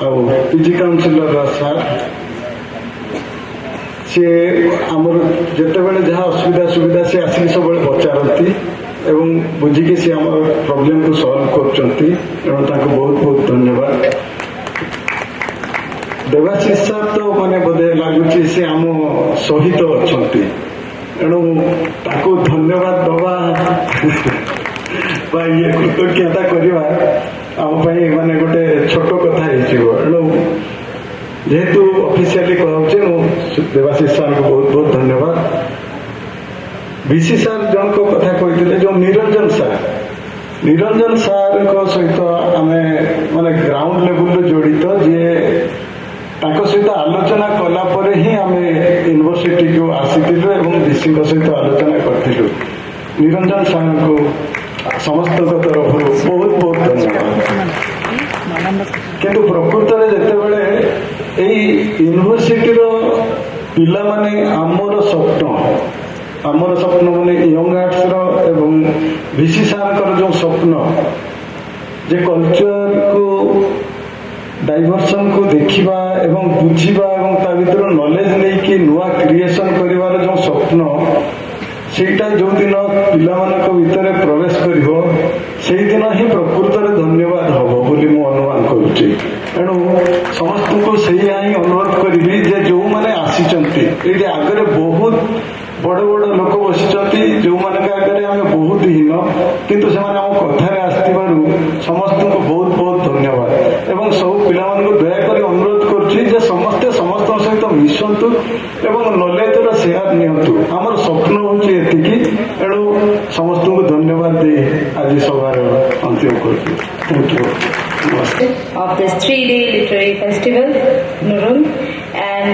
ଆଉ ପିଜି କାଉନସିଲର ସାର୍, ସିଏ ଆମର ଯେତେବେଳେ ଯାହା ଅସୁବିଧା ସୁବିଧା ସେ ଆସିକି ସବୁବେଳେ ପଚାରନ୍ତି ଏବଂ ବୁଝିକି ସେ ଆମର ପ୍ରୋବ୍ଲେମକୁ ସଲ୍ଭ କରୁଛନ୍ତି, ତେଣୁ ତାଙ୍କୁ ବହୁତ ବହୁତ ଧନ୍ୟବାଦ। ଦେବାଶିଷ ସାର୍ ତ ମାନେ ବୋଧେ ଲାଗୁଛି ସେ ଆମ ସହିତ ଅଛନ୍ତି, ତେଣୁ ତାକୁ ଧନ୍ୟବାଦ ଦେବା ବା ଇଏ କୃତଜ୍ଞତା କରିବା ଆମ ପାଇଁ ମାନେ ଗୋଟେ ଛୋଟ କଥା ହେଇଯିବ। ତେଣୁ ଯେହେତୁ ଅଫିସିଆଲି କହୁଛି, ମୁଁ ଦେବାଶିଷ ସାର୍ଙ୍କୁ ବହୁତ ବହୁତ ଧନ୍ୟବାଦ। ଭିସି ସାର୍ ଜଣଙ୍କ କଥା କହିଥିଲେ, ଯେଉଁ ନିରଞ୍ଜନ ସାର୍ଙ୍କ ସହିତ ଆମେ ମାନେ ଗ୍ରାଉଣ୍ଡ ଲେବୁଲରେ ଜଡ଼ିତ, ଯିଏ ତାଙ୍କ ସହିତ ଆଲୋଚନା କଲା ପରେ ହିଁ ଆମେ ୟୁନିଭର୍ସିଟିକୁ ଆସିଥିଲୁ ଏବଂ ଭିସିଙ୍କ ସହିତ ଆଲୋଚନା କରିଥିଲୁ। ନିରଞ୍ଜନ ସାର୍ଙ୍କୁ ସମସ୍ତଙ୍କ ତରଫରୁ ବହୁତ ବହୁତ ଧନ୍ୟବାଦ। କିନ୍ତୁ ପ୍ରକୃତରେ ଯେତେବେଳେ ଏଇ ୟୁନିଭର୍ସିଟିର ପିଲାମାନେ ଆମର ସ୍ୱପ୍ନ ମାନେ ୟଙ୍ଗ ଆର୍ଟସର ଏବଂ ଭିସି ସାର୍ଙ୍କର ଯେଉଁ ସ୍ୱପ୍ନ ଯେ କଲଚରକୁ ଡାଇଭରସନକୁ ଦେଖିବା ଏବଂ ବୁଝିବା ଏବଂ ତା ଭିତରୁ ନଲେଜ ନେଇକି ନୂଆ କ୍ରିଏସନ କରିବାର ଯେଉଁ ସ୍ୱପ୍ନ, ସେଇଟା ଯେଉଁଦିନ ପିଲାମାନଙ୍କ ଭିତରେ ପ୍ରବେଶ କରିବ ସେଇଦିନ ହିଁ ପ୍ରକୃତରେ ଧନ୍ୟବାଦ ହବ ବୋଲି ମୁଁ ଅନୁମାନ କରୁଛି। ତେଣୁ ସମସ୍ତଙ୍କୁ ସେଇଆ ହିଁ ଅନୁରୋଧ କରିବି ଯେ ଯେଉଁମାନେ ଆସିଛନ୍ତି, ଏଇଠି ଆଗରେ ବହୁତ ବଡ଼ ବଡ଼ ଲୋକ ବସିଛନ୍ତି, ଯେଉଁମାନଙ୍କ ଆଗରେ ଆମେ ବହୁତ ହୀନ, କିନ୍ତୁ ସେମାନେ ଆମ କଥାରେ ଆସିଥିବାରୁ ସମସ୍ତଙ୍କୁ ବହୁତ ବହୁତ ଧନ୍ୟବାଦ। ଏବଂ ସବୁ ପିଲାମାନଙ୍କୁ ଦୟାକରି ଅନୁରୋଧ କରୁଛି ଯେ ସମସ୍ତେ ସମସ୍ତଙ୍କ ସହିତ ମିଶନ୍ତୁ ଏବଂ ନଲେଜର ସେୟାର ନିଅନ୍ତୁ। ଆମର ସ୍ୱପ୍ନ ହେଉଛି ଏତିକି। ତେଣୁ ସମସ୍ତଙ୍କୁ ଧନ୍ୟବାଦ ଦେଇ ଆଜି ସଭାର ଅନ୍ତିମ କରୁଛି। Thank you. Of this 3-day literary festival, UNURUM, and